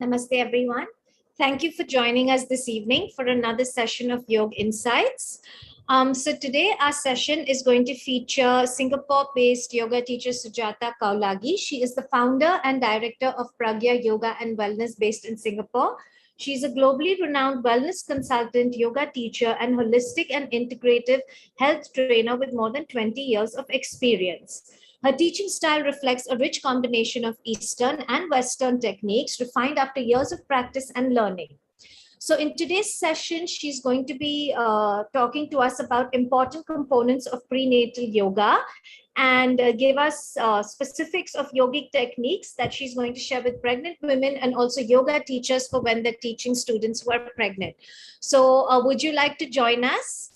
Namaste, everyone. Thank you for joining us this evening for another session of Yoga Insights. So today our session is going to feature Singapore-based yoga teacher Sujata Cowlagi. She is the founder and director of Pragya Yoga and Wellness based in Singapore. She's a globally renowned wellness consultant, yoga teacher, and holistic and integrative health trainer with more than 20 years of experience. Her teaching style reflects a rich combination of Eastern and Western techniques refined after years of practice and learning. So in today's session, she's going to be talking to us about important components of prenatal yoga and give us specifics of yogic techniques that she's going to share with pregnant women and also yoga teachers for when they're teaching students who are pregnant. So would you like to join us?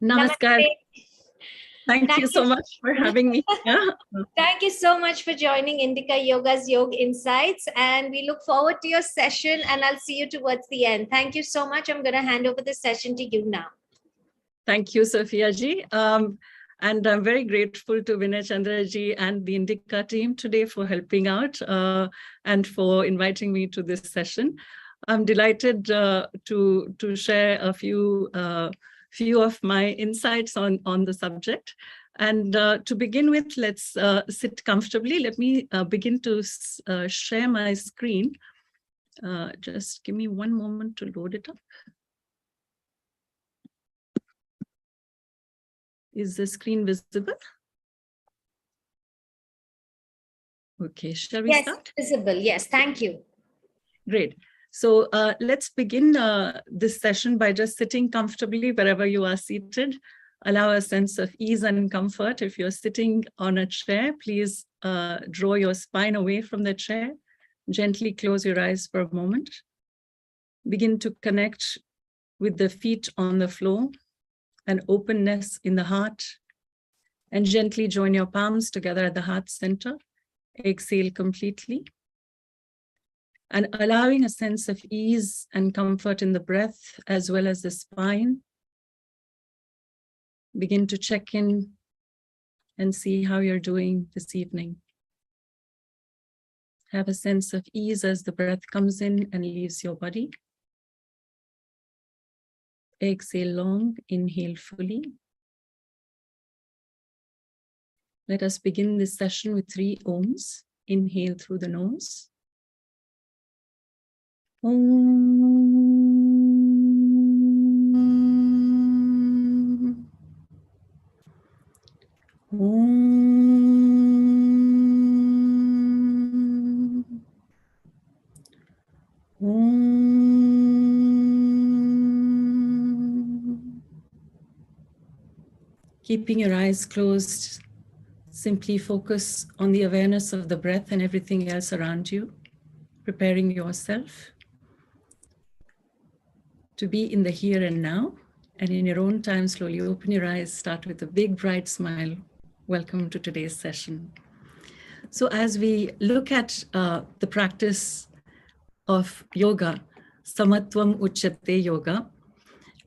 Namaskar. Thank you so much for having me. Thank you so much for joining Indica Yoga's Yoga Insights. And we look forward to your session and I'll see you towards the end. Thank you so much. I'm going to hand over the session to you now. Thank you, Sophia ji. And I'm very grateful to Vinay Chandra ji and the Indica team today for helping out and for inviting me to this session. I'm delighted to share a few of my insights on the subject. And to begin with, let's sit comfortably. Let me begin to share my screen. Just give me one moment to load it up. Is the screen visible? Okay, shall we start? Yes, visible. Yes, thank you. Great. So let's begin this session by just sitting comfortably wherever you are seated. Allow a sense of ease and comfort. If you're sitting on a chair, please draw your spine away from the chair. Gently close your eyes for a moment. Begin to connect with the feet on the floor and openness in the heart. And gently join your palms together at the heart center. Exhale completely. And allowing a sense of ease and comfort in the breath as well as the spine. Begin to check in and see how you're doing this evening. Have a sense of ease as the breath comes in and leaves your body. Exhale long, inhale fully. Let us begin this session with 3 ohms. Inhale through the nose. Om. Om. Om. Keeping your eyes closed, simply focus on the awareness of the breath and everything else around you, preparing yourself to be in the here and now, and in your own time, slowly open your eyes, start with a big bright smile. Welcome to today's session. So as we look at the practice of yoga, Samatvam Uchyate Yoga,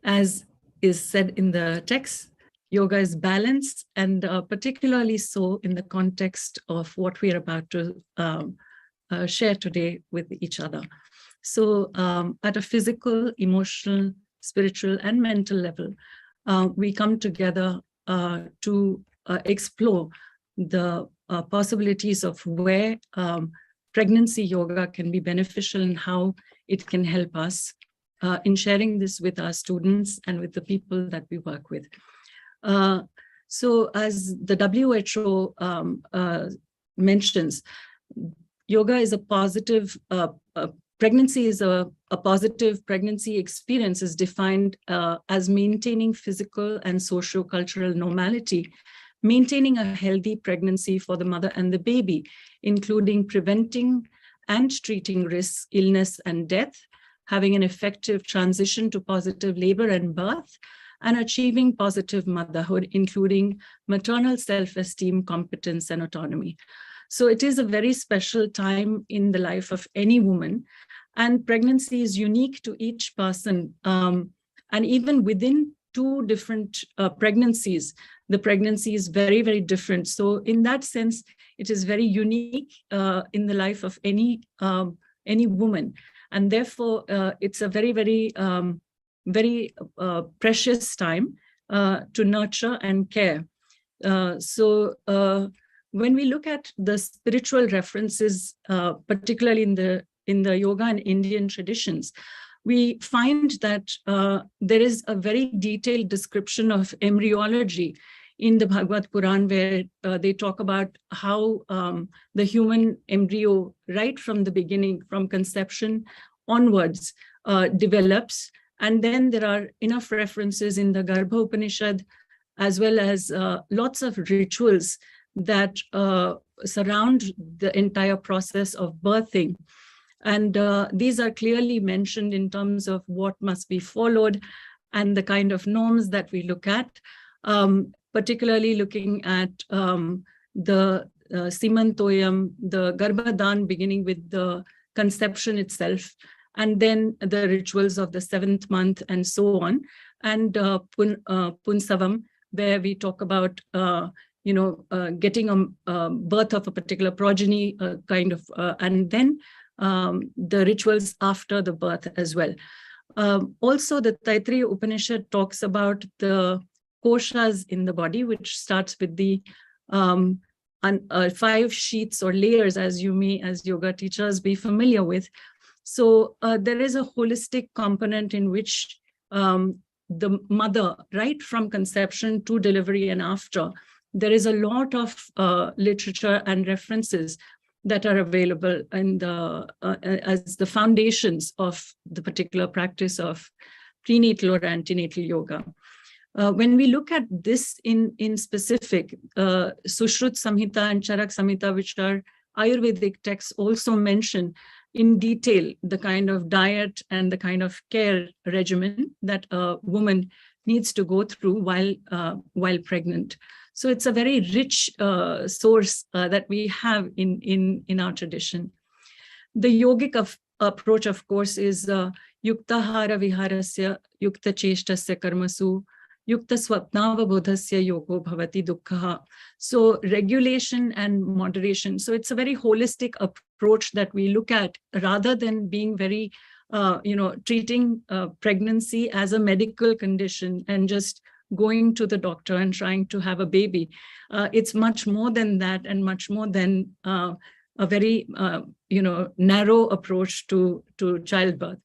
as is said in the text, yoga is balanced, and particularly so in the context of what we are about to share today with each other. So at a physical, emotional, spiritual, and mental level, we come together to explore the possibilities of where pregnancy yoga can be beneficial and how it can help us in sharing this with our students and with the people that we work with. So as the WHO mentions, yoga is a positive pregnancy is a positive pregnancy experience is defined as maintaining physical and socio-cultural normality, maintaining a healthy pregnancy for the mother and the baby, including preventing and treating risks, illness, and death, having an effective transition to positive labor and birth, and achieving positive motherhood, including maternal self-esteem, competence, and autonomy. So it is a very special time in the life of any woman, and pregnancy is unique to each person. And even within 2 different pregnancies, the pregnancy is very, very different. So in that sense, it is very unique in the life of any woman. And therefore, it's a very, very precious time to nurture and care. So when we look at the spiritual references, particularly in the yoga and Indian traditions, we find that there is a very detailed description of embryology in the Bhagavad Puran, where they talk about how the human embryo, right from the beginning, from conception onwards, develops. And then there are enough references in the Garbha Upanishad, as well as lots of rituals that surround the entire process of birthing. And these are clearly mentioned in terms of what must be followed and the kind of norms that we look at, particularly looking at the Simantoyam, the Garbhadan, beginning with the conception itself, and then the rituals of the 7th month and so on, and Punsavam, where we talk about getting a birth of a particular progeny, and then the rituals after the birth as well. Also, the Taittiriya Upanishad talks about the koshas in the body, which starts with the 5 sheets or layers, as you may, as yoga teachers, be familiar with. So there is a holistic component in which the mother, right from conception to delivery and after, there is a lot of literature and references that are available in as the foundations of the particular practice of prenatal or antenatal yoga. When we look at this in specific, Sushrut Samhita and Charak Samhita, which are Ayurvedic texts, also mention in detail the kind of diet and the kind of care regimen that a woman needs to go through while pregnant. So it's a very rich source that we have in our tradition. The yogic approach, of course, is yuktahara viharasya yukta cheshtasya karmasu yukta swapnava bodhasya yogo bhavati dukkha. So regulation and moderation. So it's a very holistic approach that we look at, rather than being very, treating pregnancy as a medical condition and just going to the doctor and trying to have a baby. It's much more than that, and much more than a very, narrow approach to childbirth.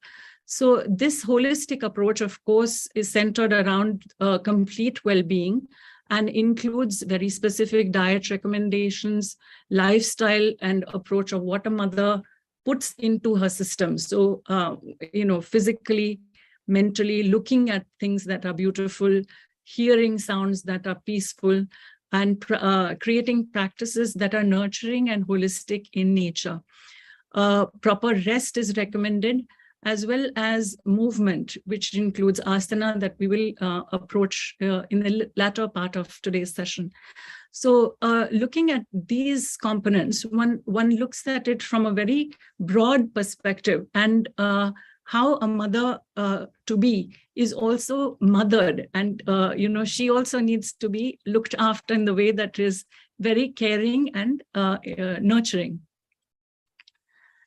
So this holistic approach, of course, is centered around complete well-being and includes very specific diet recommendations, lifestyle, and approach of what a mother puts into her system. So, physically, mentally, looking at things that are beautiful, hearing sounds that are peaceful, and creating practices that are nurturing and holistic in nature. Proper rest is recommended, as well as movement, which includes asana, that we will approach in the latter part of today's session. So looking at these components, one looks at it from a very broad perspective, and how a mother to be is also mothered, and she also needs to be looked after in the way that is very caring and nurturing.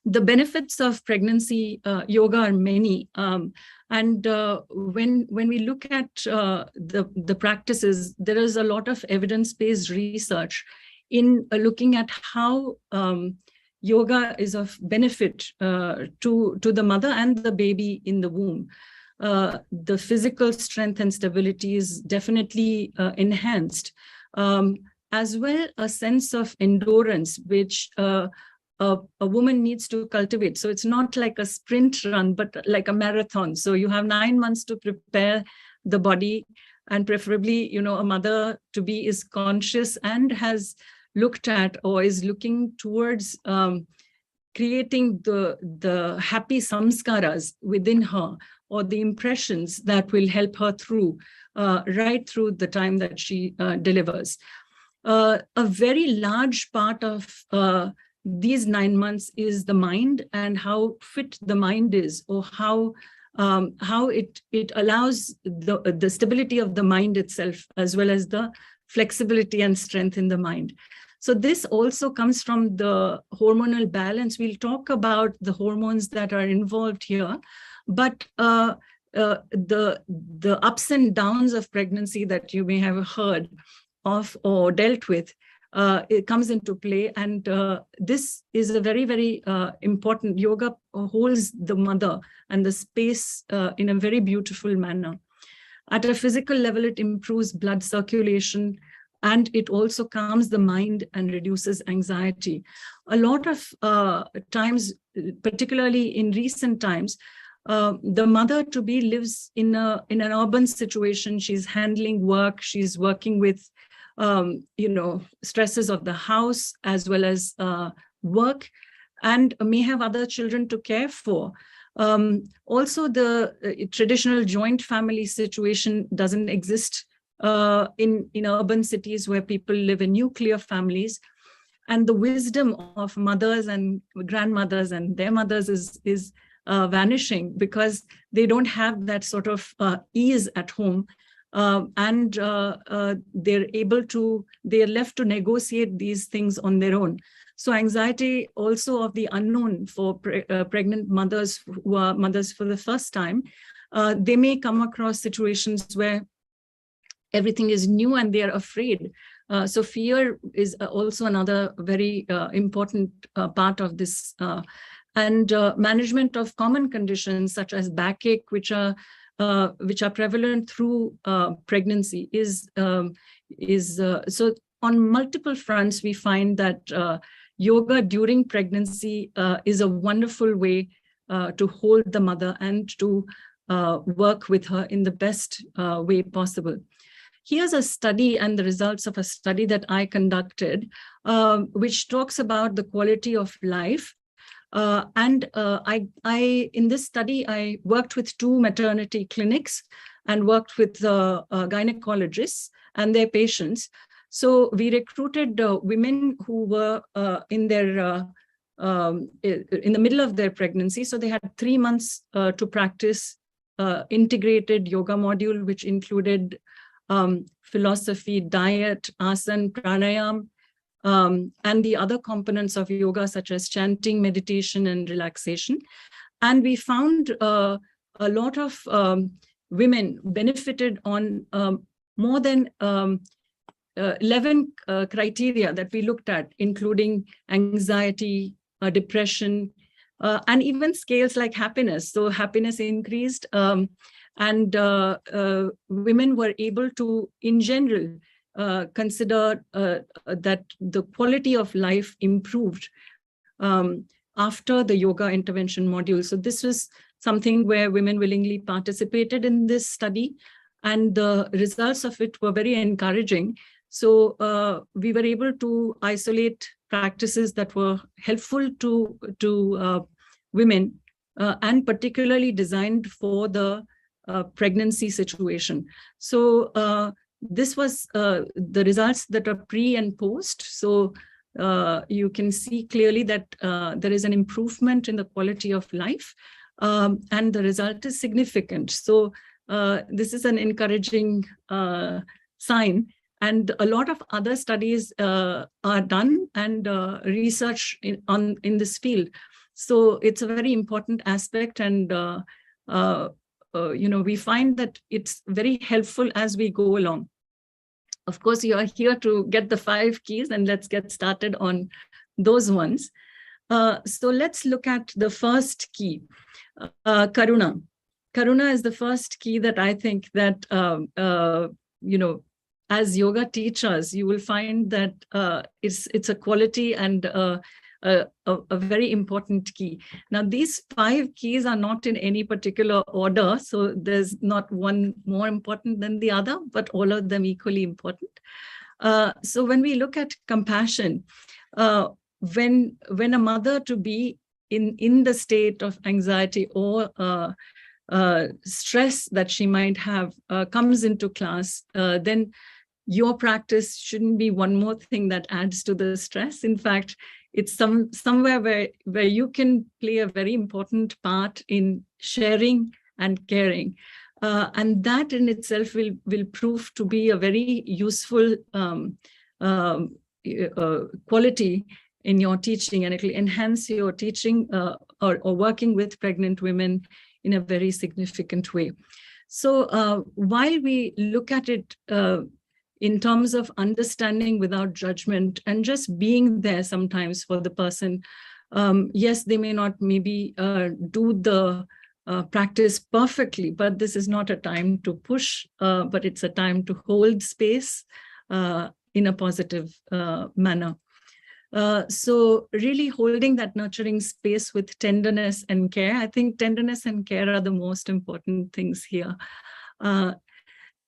The benefits of pregnancy yoga are many, and when we look at the practices, there is a lot of evidence-based research in looking at how yoga is of benefit to the mother and the baby in the womb. The physical strength and stability is definitely enhanced, as well a sense of endurance, which a woman needs to cultivate. So it's not like a sprint run, but like a marathon. So you have 9 months to prepare the body, and preferably, a mother to be is conscious and has looked at or is looking towards creating the happy samskaras within her, or the impressions that will help her through, right through the time that she delivers. A very large part of these 9 months is the mind, and how fit the mind is, or how it allows the stability of the mind itself, as well as the flexibility and strength in the mind. So this also comes from the hormonal balance. We'll talk about the hormones that are involved here, but the ups and downs of pregnancy that you may have heard of or dealt with, it comes into play. And this is a very, very important. Yoga holds the mother and the space in a very beautiful manner. At a physical level, it improves blood circulation, and it also calms the mind and reduces anxiety. A lot of times, particularly in recent times, the mother-to-be lives in an urban situation. She's handling work. She's working with, stresses of the house as well as work, and may have other children to care for. Also, the traditional joint family situation doesn't exist in urban cities where people live in nuclear families. And the wisdom of mothers and grandmothers and their mothers is vanishing because they don't have that sort of ease at home. And they're left to negotiate these things on their own. So anxiety also of the unknown for pregnant mothers who are mothers for the first time, they may come across situations where everything is new and they are afraid. So fear is also another very important part of this. And management of common conditions such as backache, which are prevalent through pregnancy, is so on multiple fronts. We find that yoga during pregnancy is a wonderful way to hold the mother and to work with her in the best way possible. Here's a study and the results of a study that I conducted, which talks about the quality of life. In this study, I worked with 2 maternity clinics and worked with gynecologists and their patients. So we recruited women who were in the middle of their pregnancy. So they had 3 months to practice integrated yoga module, which included philosophy, diet, asana, pranayam, and the other components of yoga, such as chanting, meditation, and relaxation. And we found a lot of women benefited on more than 11 criteria that we looked at, including anxiety, depression, and even scales like happiness. So happiness increased, and women were able to, in general, consider that the quality of life improved after the yoga intervention module. So this was something where women willingly participated in this study, and the results of it were very encouraging. So we were able to isolate practices that were helpful to women, and particularly designed for the pregnancy situation. So this was the results that are pre and post. So you can see clearly that there is an improvement in the quality of life, and the result is significant. So this is an encouraging sign. And a lot of other studies are done and research in this field. So it's a very important aspect, and we find that it's very helpful as we go along. Of course, you are here to get the 5 keys, and let's get started on those ones. So let's look at the first key, Karuna. Karuna is the first key that I think that, as yoga teachers, you will find that it's a quality and a very important key. Now, these 5 keys are not in any particular order, so there's not one more important than the other, but all of them equally important. So when we look at compassion, when a mother to be in the state of anxiety or stress that she might have comes into class, then your practice shouldn't be one more thing that adds to the stress. In fact, it's somewhere where you can play a very important part in sharing and caring. And that in itself will prove to be a very useful quality in your teaching, and it will enhance your teaching or working with pregnant women in a very significant way. So while we look at it in terms of understanding without judgment and just being there sometimes for the person, yes, they may not maybe do the practice perfectly, but this is not a time to push, but it's a time to hold space in a positive manner. So really holding that nurturing space with tenderness and care. I think tenderness and care are the most important things here.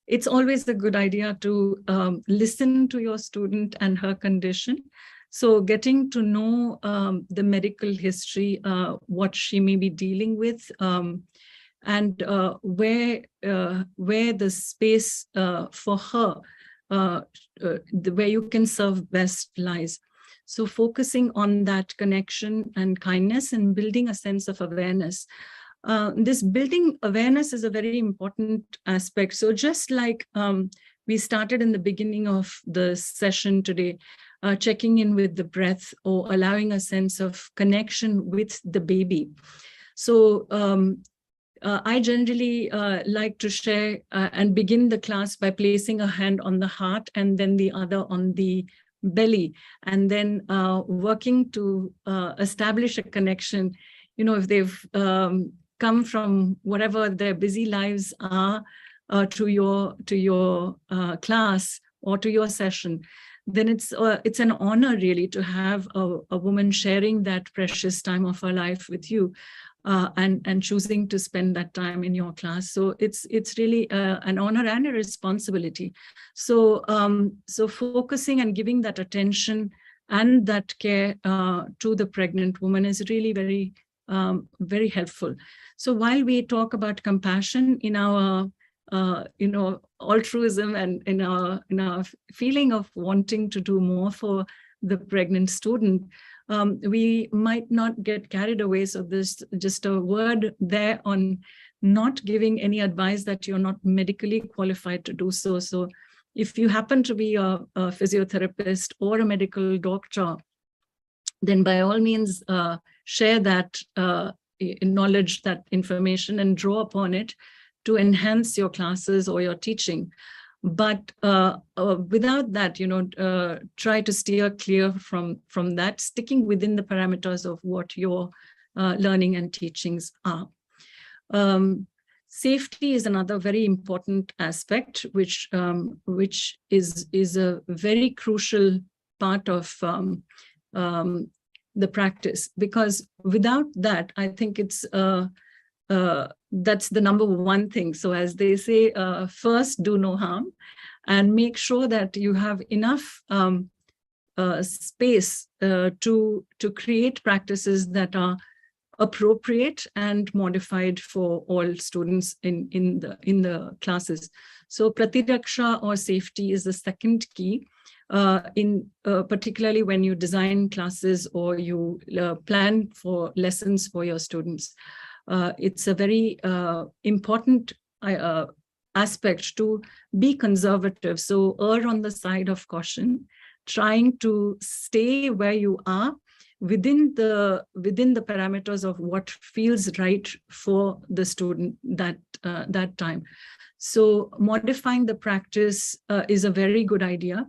It's always a good idea to listen to your student and her condition. So getting to know the medical history, what she may be dealing with, and where the space for her, where you can serve best lies. So focusing on that connection and kindness and building a sense of awareness. This building awareness is a very important aspect. So just like we started in the beginning of the session today, checking in with the breath or allowing a sense of connection with the baby. So I generally like to share and begin the class by placing a hand on the heart and then the other on the belly, and then working to establish a connection. You know, if they've come from whatever their busy lives are to your class or to your session, then it's an honor really to have a woman sharing that precious time of her life with you, and choosing to spend that time in your class. So it's really an honor and a responsibility. So so focusing and giving that attention and that care to the pregnant woman is really very very helpful. So while we talk about compassion in our altruism and in our feeling of wanting to do more for the pregnant student, we might not get carried away. So this just a word there on not giving any advice that you're not medically qualified to do so. So if you happen to be a physiotherapist or a medical doctor, then by all means share that knowledge, that information, and draw upon it to enhance your classes or your teaching. But without that, try to steer clear from that, sticking within the parameters of what your learning and teachings are. Safety is another very important aspect, which is a very crucial part of the practice, because without that, I think it's that's the number one thing. So as they say, first do no harm, and make sure that you have enough space to create practices that are appropriate and modified for all students in the classes. So pratiraksha or safety is the second key. Particularly when you design classes or you plan for lessons for your students. It's a very important aspect to be conservative. So err on the side of caution, trying to stay where you are within the parameters of what feels right for the student that time. So modifying the practice is a very good idea.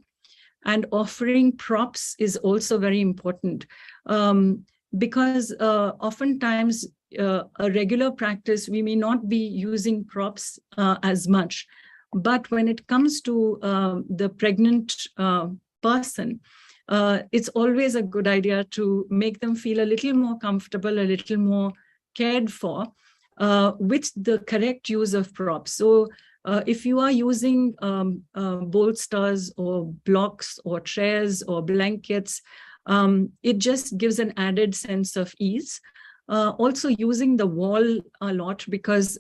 And offering props is also very important, because oftentimes a regular practice, we may not be using props as much. But when it comes to the pregnant person, it's always a good idea to make them feel a little more comfortable, a little more cared for with the correct use of props. So if you are using bolsters or blocks or chairs or blankets, it just gives an added sense of ease. Also using the wall a lot, because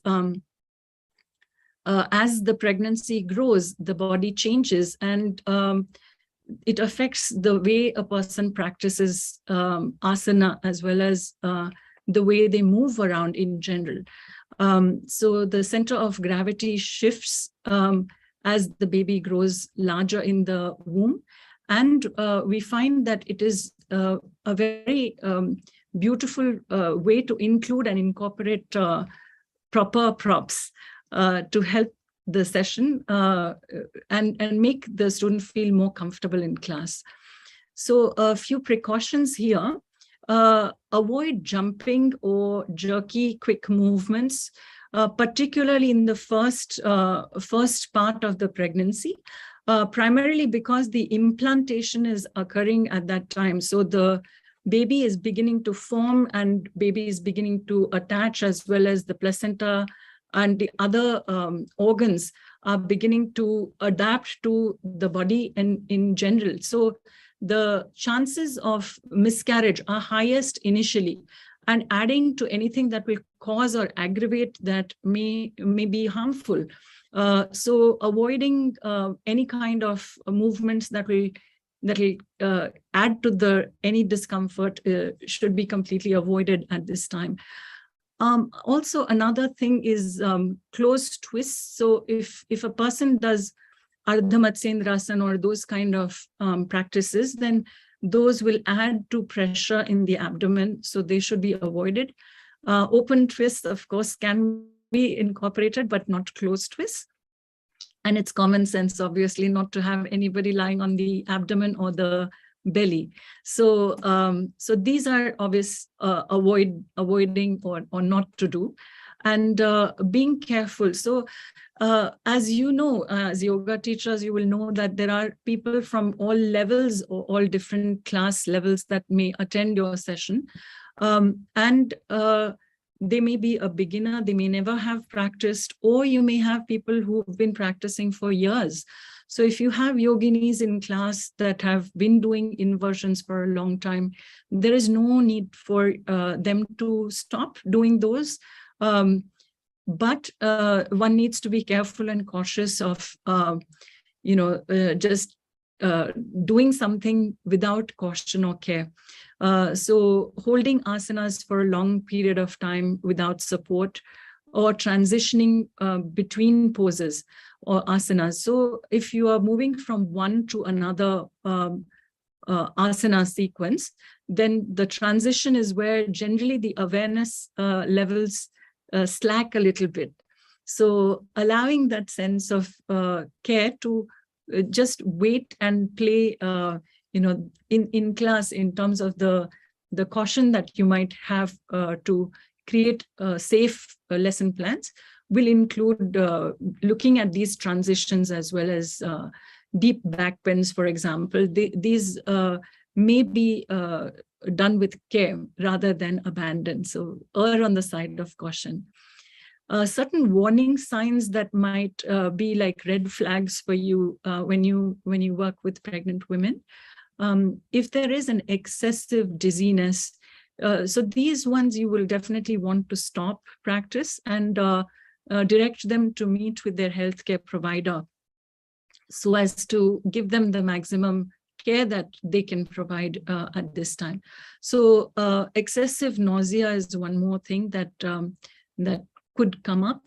as the pregnancy grows, the body changes, and it affects the way a person practices asana, as well as the way they move around in general. So the center of gravity shifts as the baby grows larger in the womb. And we find that it is a very beautiful way to include and incorporate proper props to help the session and make the student feel more comfortable in class. So a few precautions here. Avoid jumping or jerky quick movements, particularly in the first part of the pregnancy, primarily because the implantation is occurring at that time. So the baby is beginning to form and baby is beginning to attach, as well as the placenta and the other organs are beginning to adapt to the body and in general. So the chances of miscarriage are highest initially, and adding to anything that will cause or aggravate that may be harmful. So avoiding any kind of movements that will add to any discomfort should be completely avoided at this time. Also, another thing is close twists. So if a person does Ardha Matsyendrasana or those kind of practices, then those will add to pressure in the abdomen, so they should be avoided. Open twists, of course, can be incorporated, but not closed twists. And it's common sense, obviously, not to have anybody lying on the abdomen or the belly. So so these are obvious avoiding or not to do. And being careful. So as you know, as yoga teachers, you will know that there are people from all levels or all different class levels that may attend your session. And they may be a beginner, they may never have practiced, or you may have people who've been practicing for years. So if you have yoginis in class that have been doing inversions for a long time, there is no need for them to stop doing those. But one needs to be careful and cautious of, just doing something without caution or care. So holding asanas for a long period of time without support, or transitioning between poses or asanas. So if you are moving from one to another asana sequence, then the transition is where generally the awareness levels slack a little bit. So allowing that sense of care to just wait and play, in class, in terms of the caution that you might have to create safe lesson plans, will include looking at these transitions, as well as deep back bends, for example. These may be done with care rather than abandoned. So err on the side of caution. Certain warning signs that might be like red flags for you when you work with pregnant women. If there is an excessive dizziness, so these ones you will definitely want to stop practice and direct them to meet with their healthcare provider, so as to give them the maximum care that they can provide at this time. So excessive nausea is one more thing that could come up.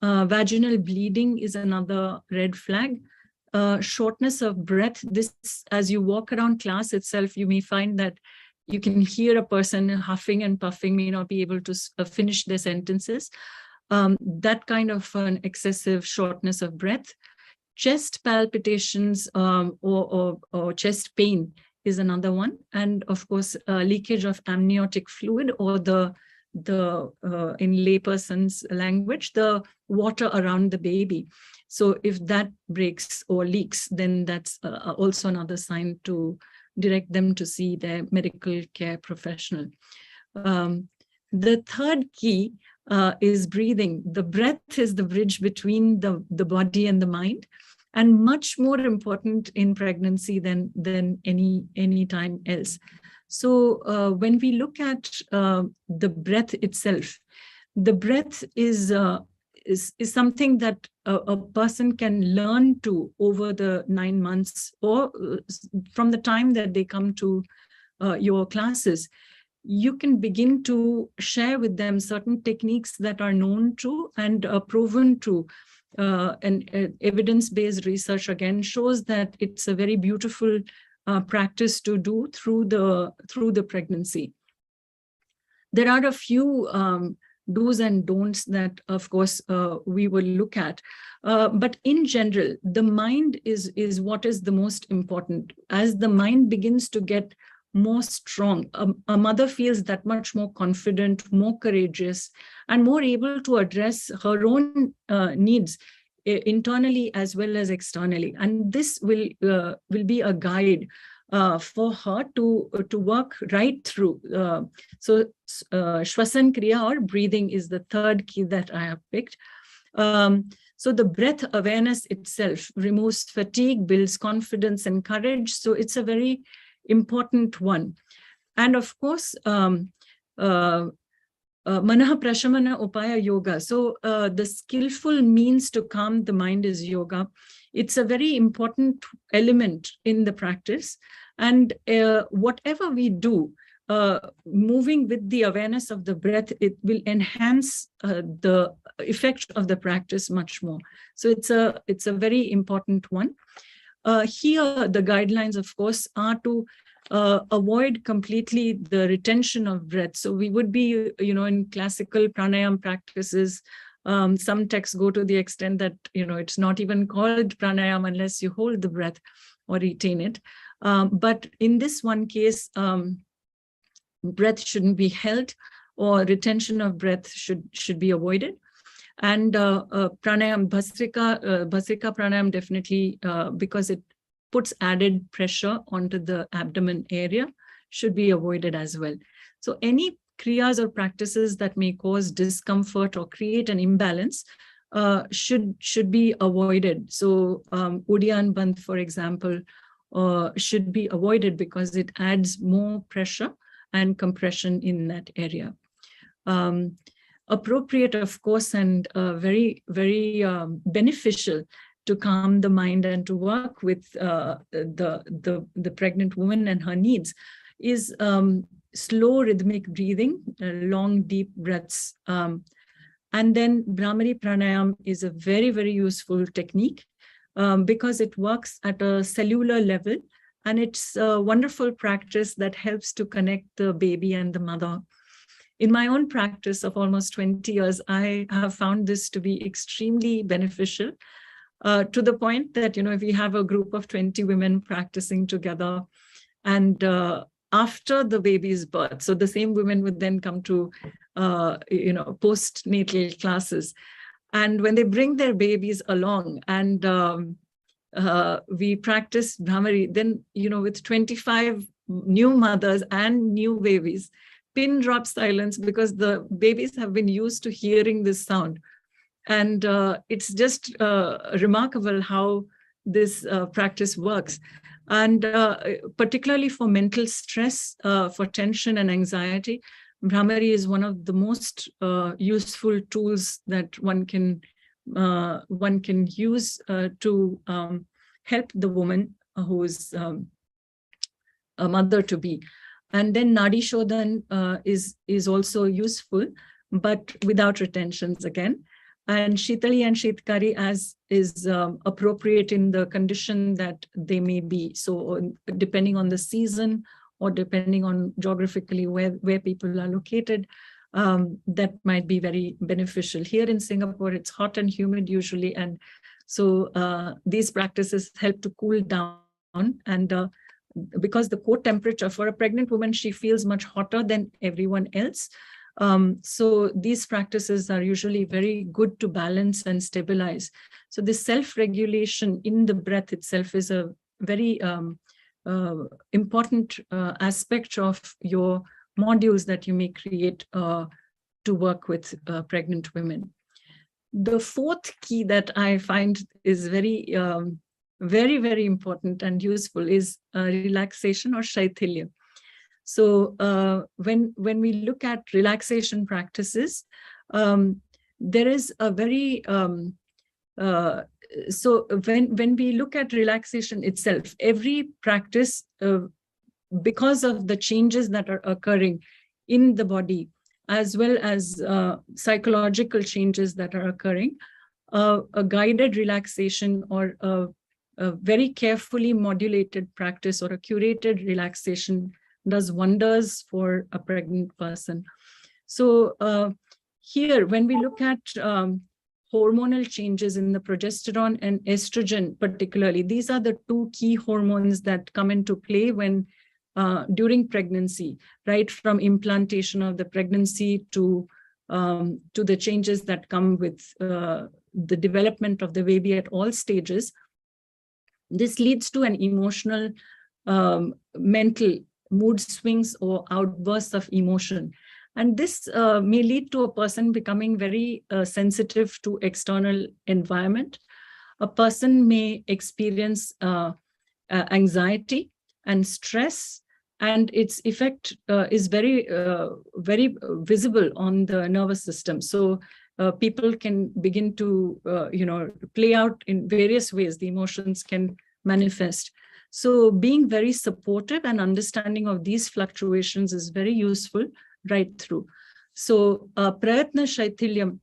Vaginal bleeding is another red flag. Shortness of breath. This, as you walk around class itself, you may find that you can hear a person huffing and puffing, may not be able to finish their sentences. That kind of an excessive shortness of breath. Chest palpitations or chest pain is another one. And of course, leakage of amniotic fluid, or the in layperson's language, the water around the baby. So if that breaks or leaks, then that's also another sign to direct them to see their medical care professional. The third key is breathing. The breath is the bridge between the body and the mind, and much more important in pregnancy than any time else. So when we look at the breath itself, the breath is something that a person can learn to over the 9 months, or from the time that they come to your classes. you can begin to share with them certain techniques that are known to and proven to. And evidence-based research again shows that it's a very beautiful practice to do through the pregnancy. There are a few do's and don'ts that, of course, we will look at. But in general, the mind is what is the most important. As the mind begins to get more strong, a mother feels that much more confident, more courageous, and more able to address her own needs internally as well as externally. And this will be a guide for her to work right through. So Shwasan Kriya or breathing is the third key that I have picked. So the breath awareness itself removes fatigue, builds confidence and courage. So it's a very important one. And of course, Manaha Prashamana Upaya Yoga. So the skillful means to calm the mind is yoga. It's a very important element in the practice. And whatever we do, moving with the awareness of the breath, it will enhance the effect of the practice much more. So it's a very important one. Here, the guidelines, of course, are to avoid completely the retention of breath. So we would be, in classical pranayama practices, some texts go to the extent that, it's not even called pranayama unless you hold the breath or retain it. But in this one case, breath shouldn't be held, or retention of breath should be avoided. And pranayam, Bhastrika pranayam definitely, because it puts added pressure onto the abdomen area, should be avoided as well. So any kriyas or practices that may cause discomfort or create an imbalance should be avoided. So Udyan Bandh, for example, should be avoided because it adds more pressure and compression in that area. Appropriate, of course, and very, very beneficial to calm the mind and to work with the pregnant woman and her needs is slow rhythmic breathing, long deep breaths. And then Brahmari Pranayam is a very, very useful technique because it works at a cellular level, and it's a wonderful practice that helps to connect the baby and the mother. In my own practice of almost 20 years, I have found this to be extremely beneficial to the point that, if we have a group of 20 women practicing together, and after the baby's birth, so the same women would then come to, postnatal classes. And when they bring their babies along and we practice Brahmari, then, with 25 new mothers and new babies, pin drop silence, because the babies have been used to hearing this sound. And it's just remarkable how this practice works. And particularly for mental stress, for tension and anxiety, Brahmari is one of the most useful tools that one can use to help the woman who is a mother-to-be. And then Nadi Shodhan is also useful, but without retentions again. And Shitali and Shitkari as is appropriate in the condition that they may be. So depending on the season or depending on geographically where people are located, that might be very beneficial. Here in Singapore, it's hot and humid usually. And so these practices help to cool down. And because the core temperature for a pregnant woman, she feels much hotter than everyone else. So these practices are usually very good to balance and stabilize. So this self-regulation in the breath itself is a very important aspect of your modules that you may create to work with pregnant women. The fourth key that I find is very, very important and useful is relaxation or shaithilya. So when we look at relaxation practices, there is a very, so when we look at relaxation itself, every practice, because of the changes that are occurring in the body, as well as psychological changes that are occurring, a guided relaxation or a very carefully modulated practice or a curated relaxation does wonders for a pregnant person. So here, when we look at hormonal changes in the progesterone and estrogen particularly, these are the two key hormones that come into play when during pregnancy, right from implantation of the pregnancy to the changes that come with the development of the baby at all stages. This leads to an emotional, mental mood swings or outbursts of emotion. And this may lead to a person becoming very sensitive to external environment. A person may experience anxiety and stress, and its effect is very, very visible on the nervous system. So people can begin to, play out in various ways. The emotions can manifest. So being very supportive and understanding of these fluctuations is very useful right through. So prayatna shaithilyam,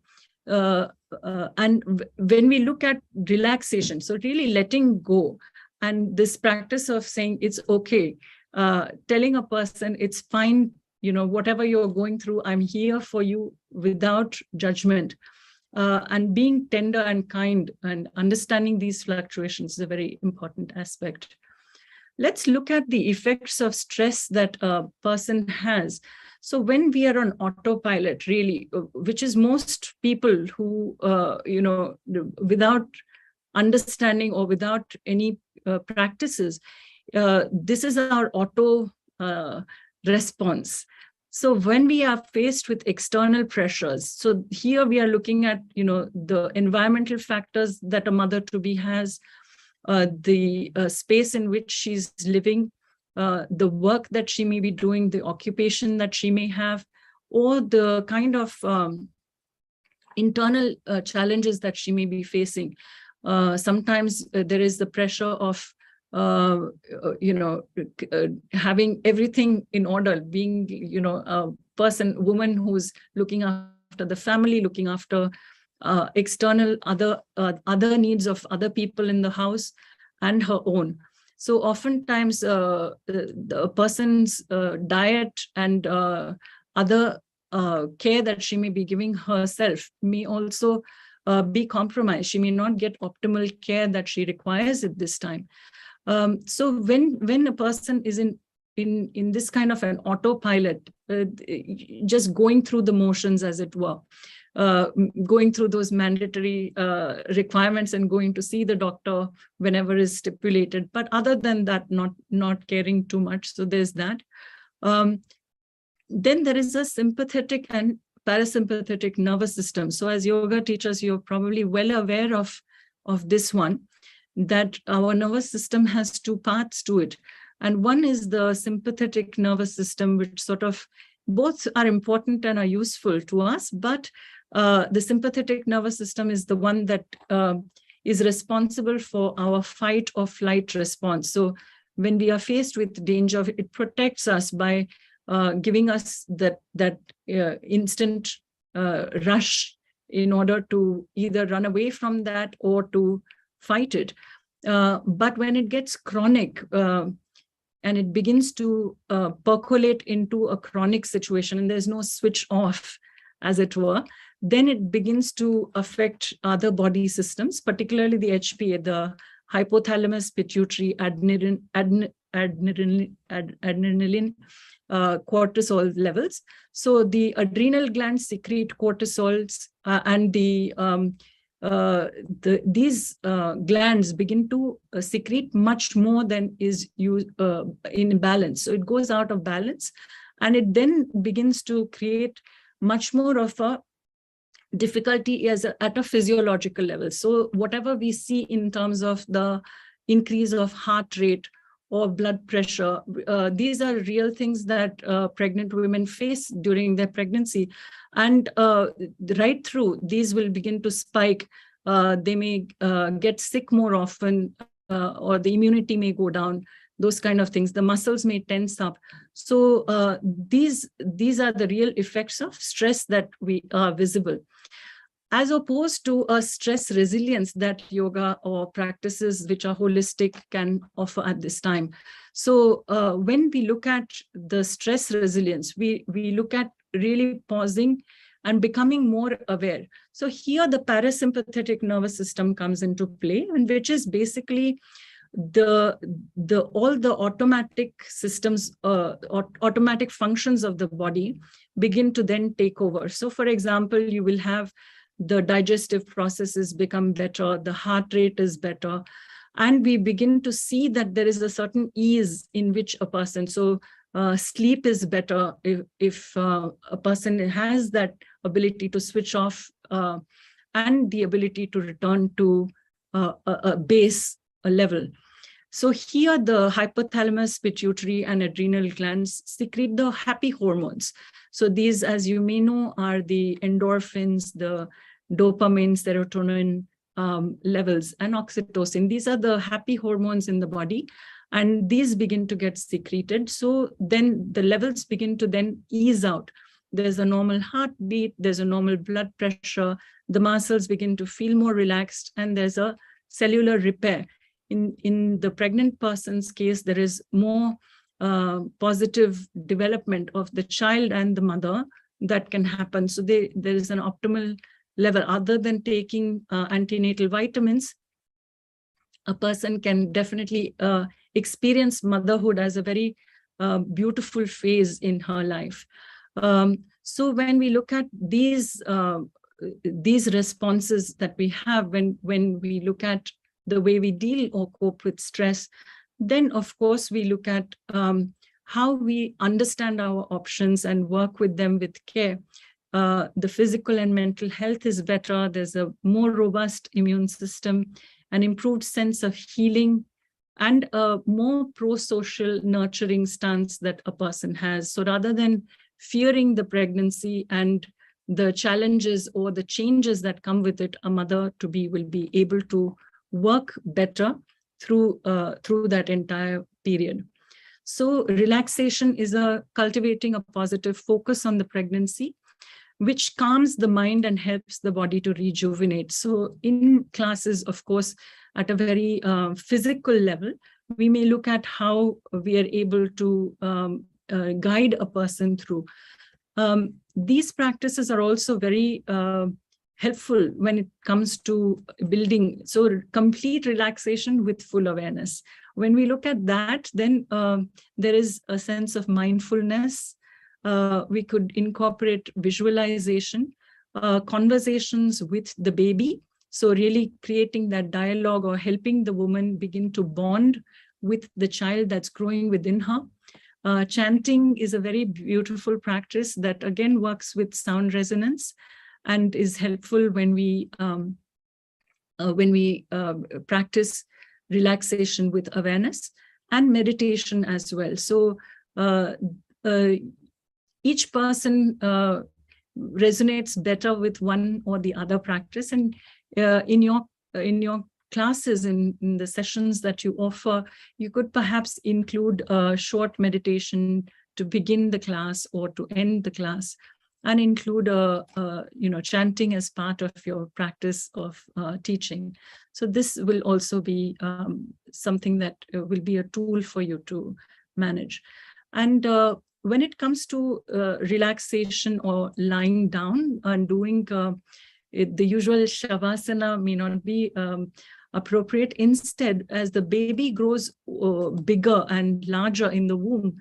and when we look at relaxation, so really letting go, and this practice of saying it's okay, telling a person it's fine, whatever you're going through, I'm here for you without judgment, and being tender and kind and understanding these fluctuations is a very important aspect. Let's look at the effects of stress that a person has. So when we are on autopilot, really, which is most people who, without understanding or without any practices, this is our auto response. So when we are faced with external pressures, so here we are looking at, the environmental factors that a mother-to-be has, the space in which she's living, the work that she may be doing, the occupation that she may have, or the kind of internal challenges that she may be facing. Sometimes there is the pressure of having everything in order, being, a woman who's looking after the family, looking after external other needs of other people in the house and her own. So oftentimes the person's diet and other care that she may be giving herself may also be compromised. She may not get optimal care that she requires at this time. So when a person is in this kind of an autopilot, just going through the motions, as it were, going through those mandatory requirements and going to see the doctor whenever is stipulated, but other than that, not caring too much. So there's that. Then there is a sympathetic and parasympathetic nervous system. So as yoga teachers, you're probably well aware of this one, that our nervous system has two parts to it. And one is the sympathetic nervous system, which sort of both are important and are useful to us, but the sympathetic nervous system is the one that is responsible for our fight or flight response. So when we are faced with danger, it protects us by giving us that instant rush in order to either run away from that or to fight it. But when it gets chronic and it begins to percolate into a chronic situation, and there's no switch off, as it were, then it begins to affect other body systems, particularly the HPA, the hypothalamus pituitary adrenaline cortisol levels. So the adrenal glands secrete cortisols, and these glands begin to secrete much more than is in balance. So it goes out of balance, and it then begins to create much more of a difficulty at a physiological level. So whatever we see in terms of the increase of heart rate or blood pressure, these are real things that pregnant women face during their pregnancy. And right through, these will begin to spike. They may get sick more often, or the immunity may go down. those kind of things. The muscles may tense up. So these are the real effects of stress that we are visible, as opposed to a stress resilience that yoga or practices which are holistic can offer at this time. So when we look at the stress resilience, we look at really pausing and becoming more aware. So here the parasympathetic nervous system comes into play, and which is basically all the automatic systems, automatic functions of the body begin to then take over. So for example, you will have the digestive processes become better, the heart rate is better, and we begin to see that there is a certain ease in which a person, so sleep is better if a person has that ability to switch off and the ability to return to a base level. So here the hypothalamus, pituitary, and adrenal glands secrete the happy hormones. So these, as you may know, are the endorphins, the dopamine, serotonin levels, and oxytocin. These are the happy hormones in the body, and these begin to get secreted. So then the levels begin to then ease out. There's a normal heartbeat, there's a normal blood pressure, the muscles begin to feel more relaxed, and there's a cellular repair. In the pregnant person's case, there is more positive development of the child and the mother that can happen. So there is an optimal level. Other than taking antenatal vitamins, a person can definitely experience motherhood as a very beautiful phase in her life. So when we look at these responses that we have when we look at the way we deal or cope with stress, then of course we look at how we understand our options and work with them with care. The physical and mental health is better. There's a more robust immune system, an improved sense of healing, and a more pro-social nurturing stance that a person has. So rather than fearing the pregnancy and the challenges or the changes that come with it, a mother-to-be will be able to work better through that entire period. So relaxation is cultivating a positive focus on the pregnancy, which calms the mind and helps the body to rejuvenate. So in classes, of course, at a very physical level, we may look at how we are able to guide a person through. These practices are also very helpful when it comes to building, so complete relaxation with full awareness. When we look at that, then there is a sense of mindfulness. We could incorporate visualization, conversations with the baby. So really creating that dialogue or helping the woman begin to bond with the child that's growing within her. Chanting is a very beautiful practice that again works with sound resonance and is helpful when we practice relaxation with awareness, and meditation as well. So each person resonates better with one or the other practice, and in your classes, in the sessions that you offer, you could perhaps include a short meditation to begin the class or to end the class, and include chanting as part of your practice of teaching. So this will also be something that will be a tool for you to manage. And when it comes to relaxation or lying down and doing the usual shavasana may not be appropriate. Instead, as the baby grows bigger and larger in the womb,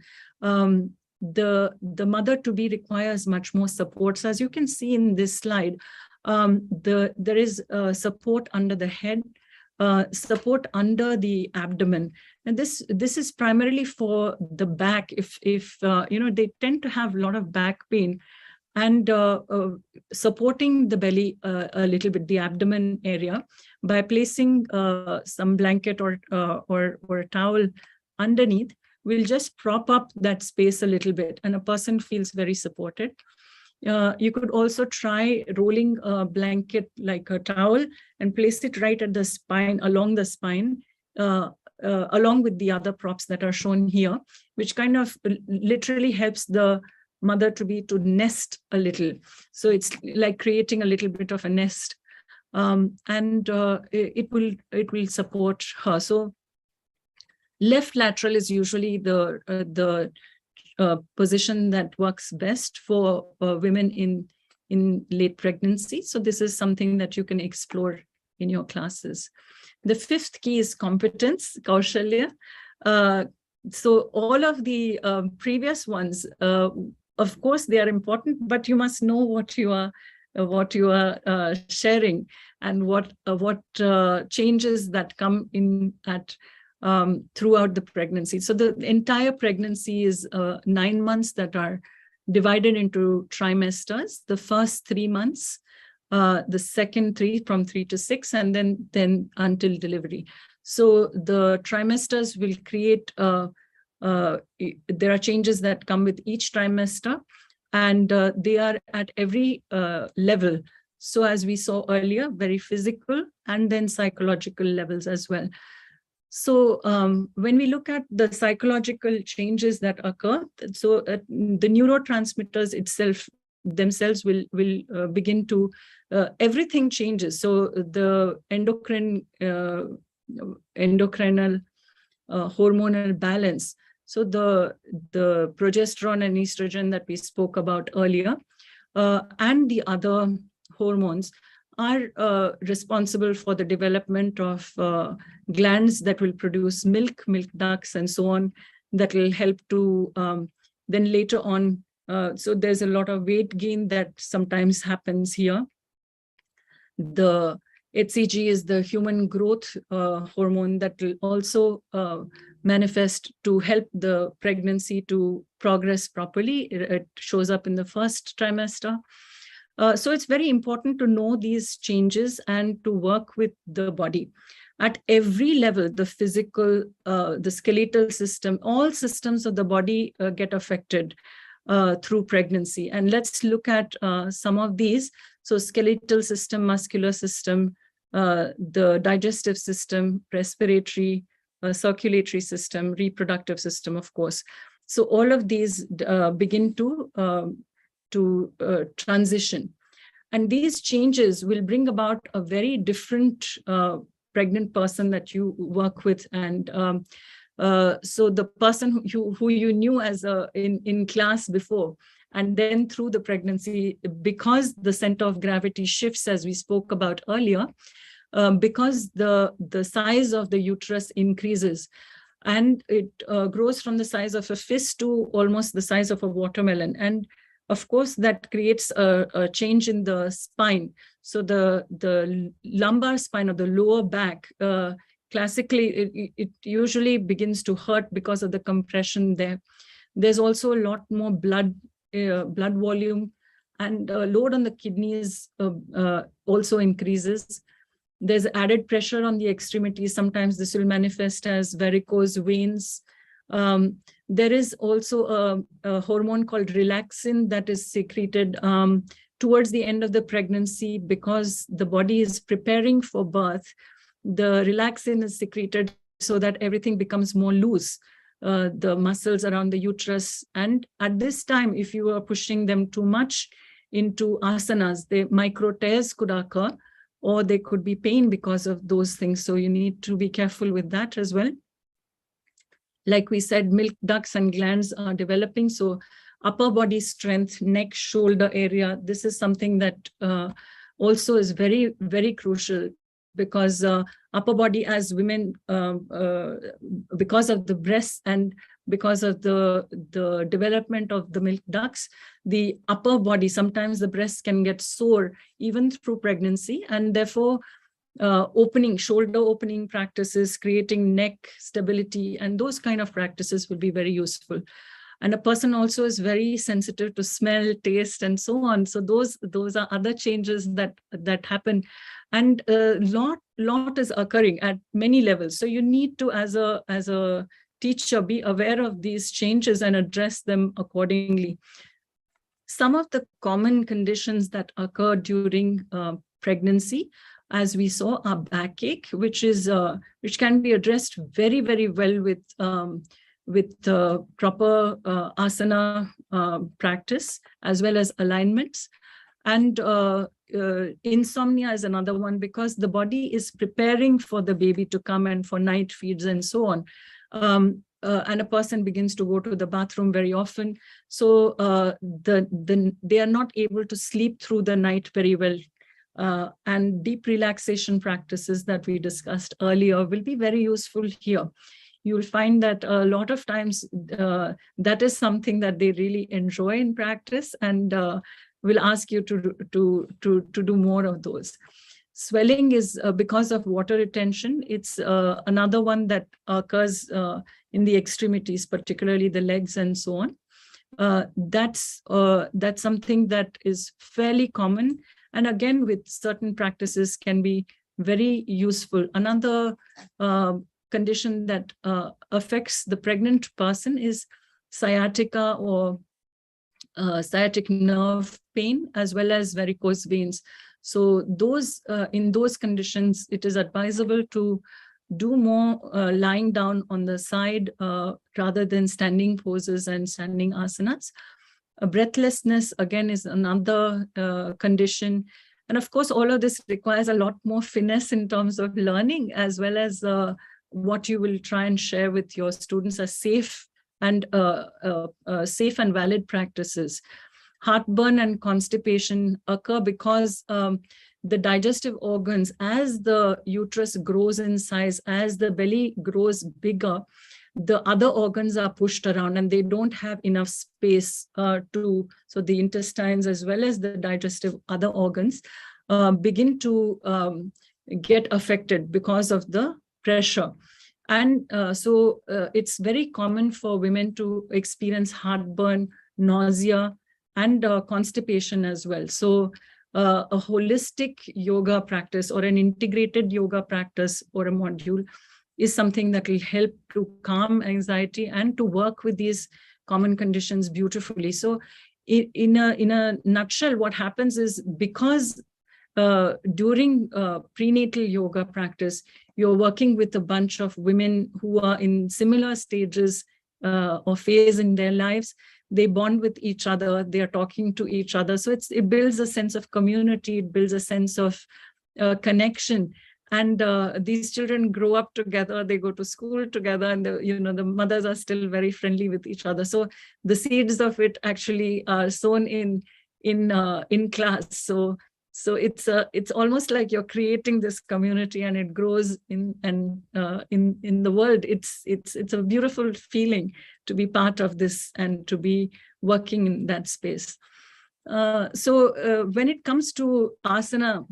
the mother-to-be requires much more support. So as you can see in this slide, there is support under the head, support under the abdomen, and this is primarily for the back. If they tend to have a lot of back pain, and supporting the belly a little bit, the abdomen area, by placing some blanket or a towel underneath, will just prop up that space a little bit, and a person feels very supported. You could also try rolling a blanket like a towel and place it right at the spine, along the spine, along with the other props that are shown here, which kind of literally helps the mother to nest a little. So it's like creating a little bit of a nest, and it will support her. So left lateral is usually the position that works best for women in late pregnancy. So this is something that you can explore in your classes. The fifth key is competence, kaushalya. So all of the previous ones, of course, they are important, but you must know what you are sharing, and what changes that come in at throughout the pregnancy. So the entire pregnancy is 9 months that are divided into trimesters. The first 3 months, the second 3 from 3 to 6, and then until delivery. So the trimesters will create, there are changes that come with each trimester, and they are at every level. So as we saw earlier, very physical and then psychological levels as well. So when we look at the psychological changes that occur, so the neurotransmitters themselves will begin to, everything changes. So the endocrinal hormonal balance. So the progesterone and estrogen that we spoke about earlier, and the other hormones are responsible for the development of glands that will produce milk ducts, and so on, that will help to then later on. So there's a lot of weight gain that sometimes happens here. The HCG is the human growth hormone that will also manifest to help the pregnancy to progress properly. It shows up in the first trimester. So it's very important to know these changes and to work with the body at every level. The physical, the skeletal system, all systems of the body get affected through pregnancy. And let's look at some of these. So skeletal system, muscular system, the digestive system, respiratory, circulatory system, reproductive system, of course. So all of these begin to transition. And these changes will bring about a very different pregnant person that you work with. And so the person who you knew as in class before, and then through the pregnancy, because the center of gravity shifts, as we spoke about earlier, because the size of the uterus increases, and it grows from the size of a fist to almost the size of a watermelon. And of course, that creates a change in the spine. So the lumbar spine, or the lower back, classically, it usually begins to hurt because of the compression there. There's also a lot more blood volume, and load on the kidneys also increases. There's added pressure on the extremities. Sometimes this will manifest as varicose veins. There is also a hormone called relaxin that is secreted towards the end of the pregnancy, because the body is preparing for birth. The relaxin is secreted so that everything becomes more loose, the muscles around the uterus. And at this time, if you are pushing them too much into asanas, the micro tears could occur, or there could be pain because of those things. So you need to be careful with that as well. Like we said, milk ducts and glands are developing. So upper body strength, neck, shoulder area, this is something that also is very, very crucial, because upper body as women, because of the breasts and because of the development of the milk ducts, the upper body, sometimes the breasts can get sore even through pregnancy, and therefore shoulder opening practices, creating neck stability, and those kind of practices will be very useful. And a person also is very sensitive to smell, taste, and so on. So those are other changes that happen, and a lot is occurring at many levels. So you need to, as a teacher, be aware of these changes and address them accordingly. Some of the common conditions that occur during pregnancy as we saw, our backache, which can be addressed very, very well with proper asana practice, as well as alignments. And insomnia is another one, because the body is preparing for the baby to come and for night feeds and so on. And a person begins to go to the bathroom very often. So they are not able to sleep through the night very well. And deep relaxation practices that we discussed earlier will be very useful here. You'll find that a lot of times that is something that they really enjoy in practice, and will ask you to do more of those. Swelling is because of water retention. It's another one that occurs in the extremities, particularly the legs and so on. That's something that is fairly common, and again, with certain practices can be very useful. Another condition that affects the pregnant person is sciatica or sciatic nerve pain, as well as varicose veins. So those in those conditions, it is advisable to do more lying down on the side rather than standing poses and standing asanas. Breathlessness, again, is another condition. And of course, all of this requires a lot more finesse in terms of learning, as well as what you will try and share with your students as safe and valid practices. Heartburn and constipation occur because the digestive organs, as the uterus grows in size, as the belly grows bigger, the other organs are pushed around and they don't have enough space so the intestines, as well as the digestive other organs, begin to get affected because of the pressure. And so it's very common for women to experience heartburn, nausea, and constipation as well. So a holistic yoga practice or an integrated yoga practice or a module is something that will help to calm anxiety and to work with these common conditions beautifully. So in a nutshell, what happens is, because during prenatal yoga practice, you're working with a bunch of women who are in similar stages or phase in their lives. They bond with each other, they are talking to each other. So it builds a sense of community, it builds a sense of connection. And these children grow up together, they go to school together, and the mothers are still very friendly with each other. So the seeds of it actually are sown in class. So it's almost like you're creating this community, and it grows in the world. It's a beautiful feeling to be part of this and to be working in that space. So when it comes to asana,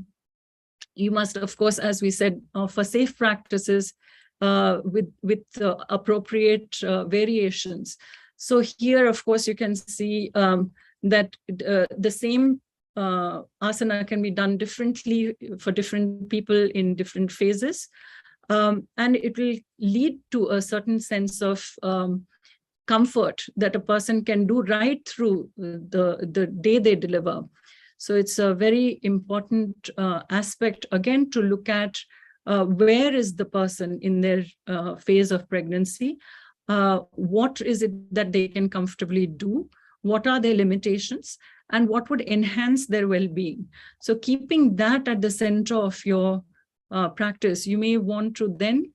you must, of course, as we said, for safe practices with appropriate variations. So here, of course, you can see that the same asana can be done differently for different people in different phases. And it will lead to a certain sense of comfort that a person can do right through the day they deliver. So it's a very important aspect, again, to look at where is the person in their phase of pregnancy, what is it that they can comfortably do, what are their limitations, and what would enhance their well-being. So keeping that at the center of your practice, you may want to then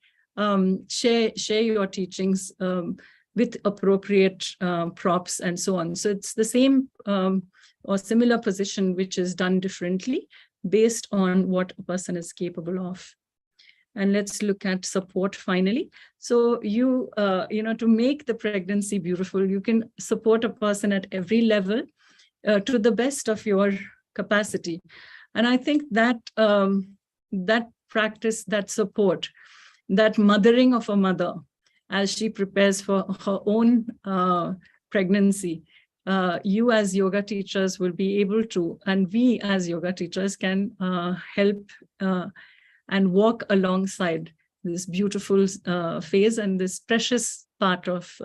share your teachings with appropriate props and so on. So it's the same or similar position which is done differently based on what a person is capable of. And let's look at support finally. So to make the pregnancy beautiful, you can support a person at every level to the best of your capacity. And I think that that practice, that support, that mothering of a mother as she prepares for her own pregnancy, you as yoga teachers will be able to, and we as yoga teachers can help and walk alongside this beautiful phase and this precious part of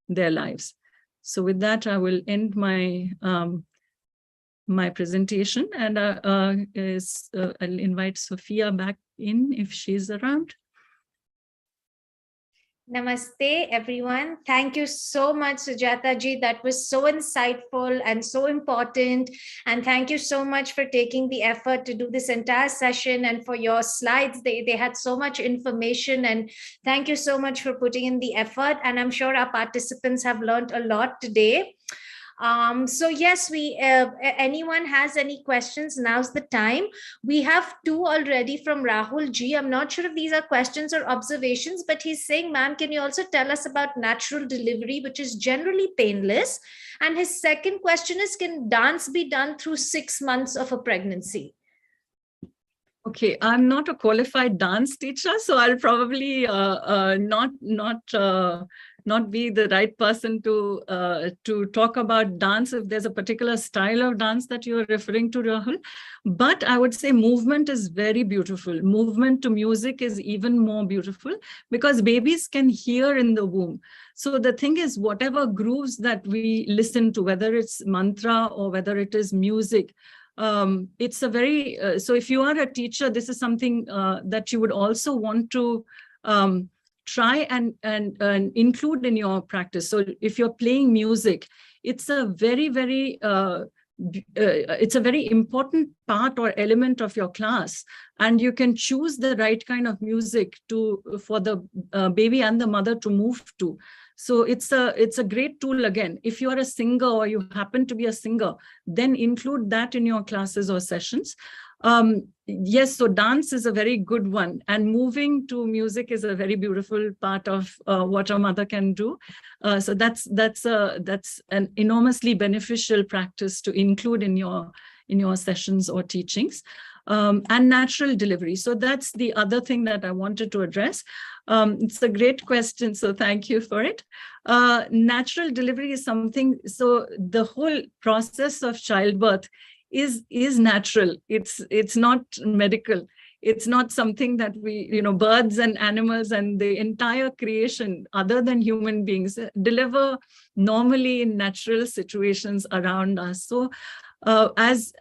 their lives. So with that, I will end my my presentation, and I'll invite Sophia back in if she's around. Namaste, everyone. Thank you so much, Sujata ji. That was so insightful and so important. And thank you so much for taking the effort to do this entire session and for your slides. They had so much information, and thank you so much for putting in the effort. And I'm sure our participants have learned a lot today. So yes, anyone has any questions, now's the time. We have two already from Rahul G. I'm not sure if these are questions or observations, but he's saying, ma'am, can you also tell us about natural delivery, which is generally painless? And his second question is, can dance be done through 6 months of a pregnancy? Okay, I'm not a qualified dance teacher, so I'll probably not be the right person to talk about dance if there's a particular style of dance that you're referring to, Rahul. But I would say movement is very beautiful. Movement to music is even more beautiful because babies can hear in the womb. So the thing is, whatever grooves that we listen to, whether it's mantra or whether it is music, it's a very, so if you are a teacher, this is something that you would also want to try and include in your practice. So if you're playing music, it's a very, it's a very important part or element of your class, and you can choose the right kind of music for the baby and the mother to move to. So it's a great tool. Again, if you are a singer or you happen to be a singer, then include that in your classes or sessions. Yes, so dance is a very good one, and moving to music is a very beautiful part of what a mother can do. So that's an enormously beneficial practice to include in your sessions or teachings. And natural delivery. So that's the other thing that I wanted to address. It's a great question, so thank you for it. Natural delivery is something, so the whole process of childbirth is natural. It's not medical. It's not something that we, birds and animals and the entire creation, other than human beings, deliver normally in natural situations around us. So as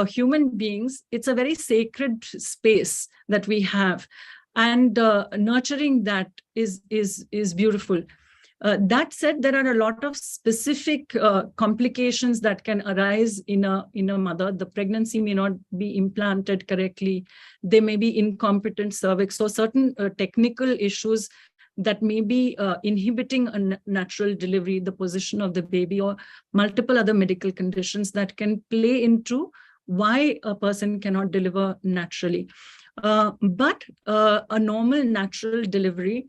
human beings, it's a very sacred space that we have, and nurturing that is beautiful. That said, there are a lot of specific complications that can arise in a mother. The pregnancy may not be implanted correctly. There may be incompetent cervix, so certain technical issues that may be inhibiting a natural delivery, the position of the baby, or multiple other medical conditions that can play into why a person cannot deliver naturally. But a normal natural delivery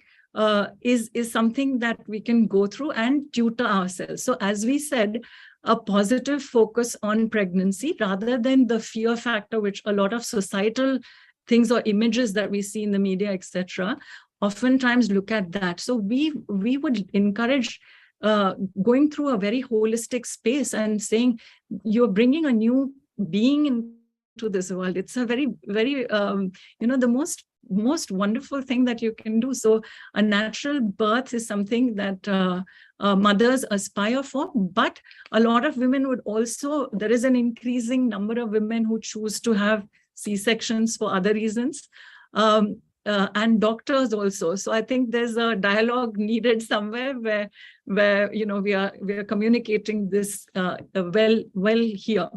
is something that we can go through and tutor ourselves. So as we said, a positive focus on pregnancy rather than the fear factor, which a lot of societal things or images that we see in the media, etc., oftentimes look at that. So we would encourage going through a very holistic space and saying, you're bringing a new being into this world. It's a very, the most wonderful thing that you can do. So a natural birth is something that mothers aspire for, but a lot of women would also, there is an increasing number of women who choose to have C-sections for other reasons. And doctors also. So I think there's a dialogue needed somewhere where we are communicating this well here.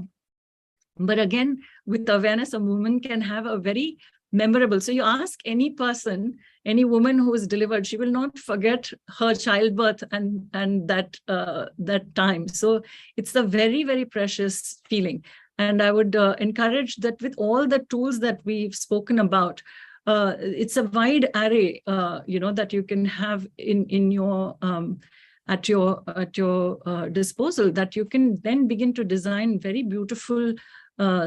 But again, with awareness, a woman can have a very memorable. So you ask any person, any woman who is delivered, she will not forget her childbirth and that time. So it's a very, very precious feeling. And I would encourage that with all the tools that we've spoken about, it's a wide array, that you can have in your at your disposal, that you can then begin to design very beautiful,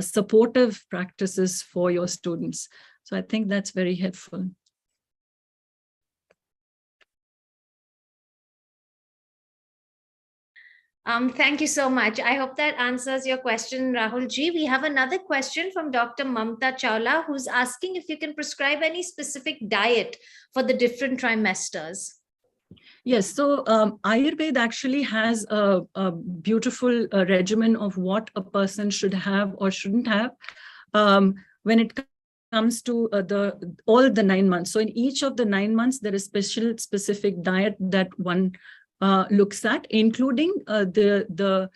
supportive practices for your students. So I think that's very helpful. Thank you so much. I hope that answers your question, Rahul Ji. We have another question from Dr. Mamta Chawla, who's asking if you can prescribe any specific diet for the different trimesters. Yes, so Ayurveda actually has a beautiful regimen of what a person should have or shouldn't have when it comes to all the 9 months. So in each of the 9 months, there is specific diet that one looks at, including the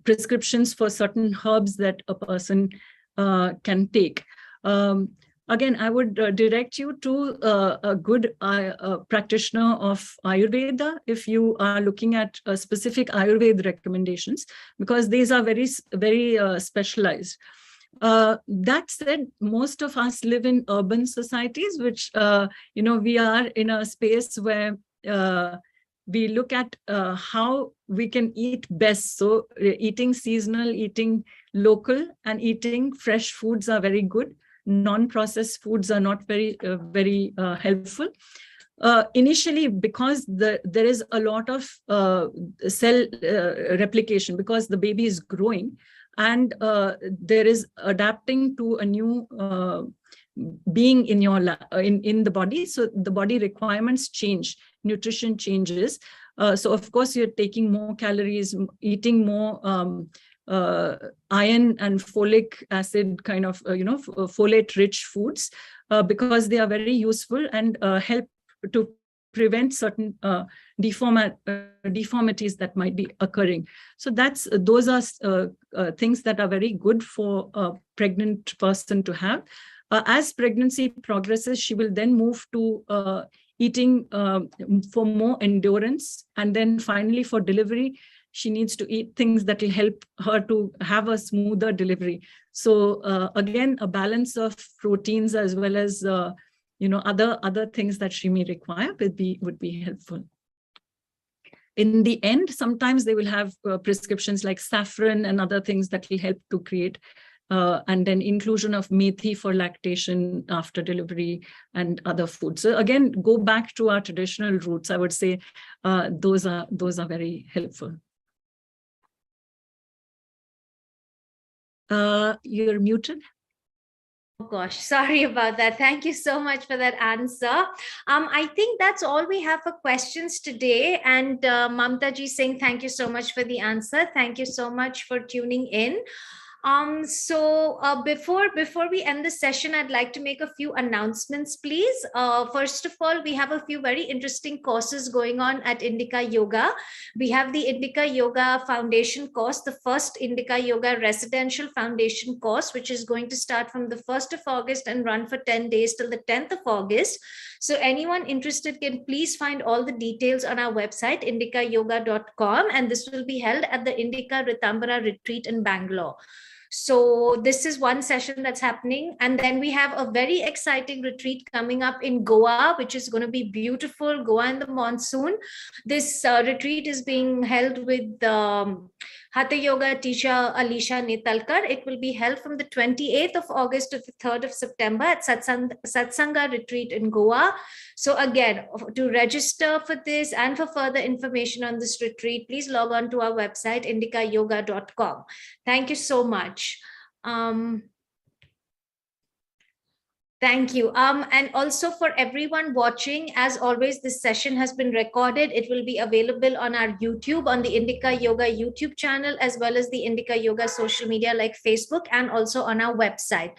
prescriptions for certain herbs that a person can take. Again, I would direct you to a good practitioner of Ayurveda if you are looking at specific Ayurveda recommendations, because these are very specialized. That said, most of us live in urban societies, which, we are in a space where we look at how we can eat best. So eating seasonal, eating local, and eating fresh foods are very good. Non-processed foods are not very helpful. Initially, because there is a lot of cell replication, because the baby is growing, and there is adapting to a new being in in the body. So the body requirements change, nutrition changes. So of course, you're taking more calories, eating more iron and folic acid kind of, folate-rich foods, because they are very useful and help to prevent certain deformities that might be occurring. So those are things that are very good for a pregnant person to have. As pregnancy progresses, she will then move to eating for more endurance, and then finally for delivery, she needs to eat things that will help her to have a smoother delivery. So again, a balance of proteins as well as other things that she may require would be helpful. In the end, sometimes they will have prescriptions like saffron and other things that will help to create, and then inclusion of methi for lactation after delivery and other foods. So again, go back to our traditional roots. I would say those are very helpful. You're muted. Oh gosh, sorry about that. Thank you so much for that answer. I think that's all we have for questions today. And Mamta ji saying thank you so much for the answer. Thank you so much for tuning in. So before we end the session, I'd like to make a few announcements, please. First of all, we have a few very interesting courses going on at Indica Yoga. We have the Indica Yoga Foundation course, the first Indica Yoga Residential Foundation course, which is going to start from the 1st of August and run for 10 days till the 10th of August. So anyone interested can please find all the details on our website, indicayoga.com, and this will be held at the Indica Ritambara Retreat in Bangalore. So this is one session that's happening. And then we have a very exciting retreat coming up in Goa, which is going to be beautiful. Goa in the monsoon. This retreat is being held with Hatha Yoga teacher Alisha Netalkar. It will be held from the 28th of August to the 3rd of September at Satsanga Retreat in Goa. So again, to register for this and for further information on this retreat, please log on to our website, indicayoga.com. Thank you so much. Thank you. And also for everyone watching, as always, this session has been recorded. It will be available on our YouTube, on the Indica Yoga YouTube channel, as well as the Indica Yoga social media like Facebook, and also on our website.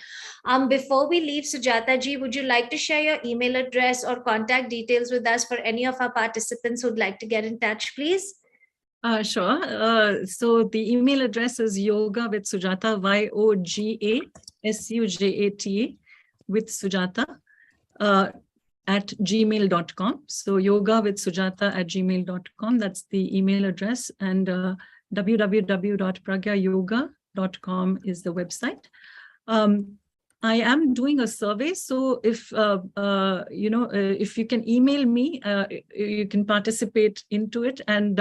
Before we leave, Sujata ji, would you like to share your email address or contact details with us for any of our participants who'd like to get in touch, please? Sure. So the email address is yoga with Sujata, YOGASUJATA with Sujata at gmail.com. So yoga with Sujata at gmail.com. That's the email address. And www.pragyayoga.com is the website. I am doing a survey, so if if you can email me, you can participate into it, and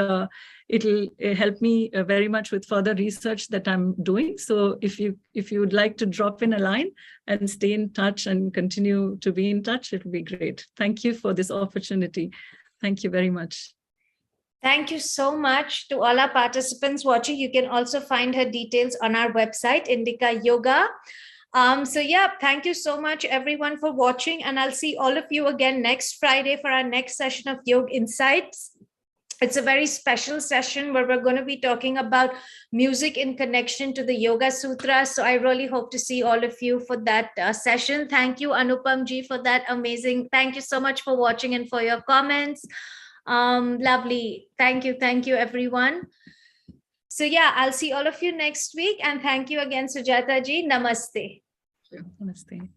it'll help me very much with further research that I'm doing. So if you would like to drop in a line and stay in touch and continue to be in touch, it would be great. Thank you for this opportunity. Thank you very much. Thank you so much to all our participants watching. You can also find her details on our website, Indica Yoga. So yeah, thank you so much everyone for watching, and I'll see all of you again next Friday for our next session of Yoga Insights. It's a very special session where we're going to be talking about music in connection to the Yoga Sutra. So I really hope to see all of you for that session. Thank you, Anupam ji, for that amazing. Thank you so much for watching and for your comments. Lovely. Thank you, everyone. So yeah, I'll see all of you next week, and thank you again, Sujata ji. Namaste. Namaste.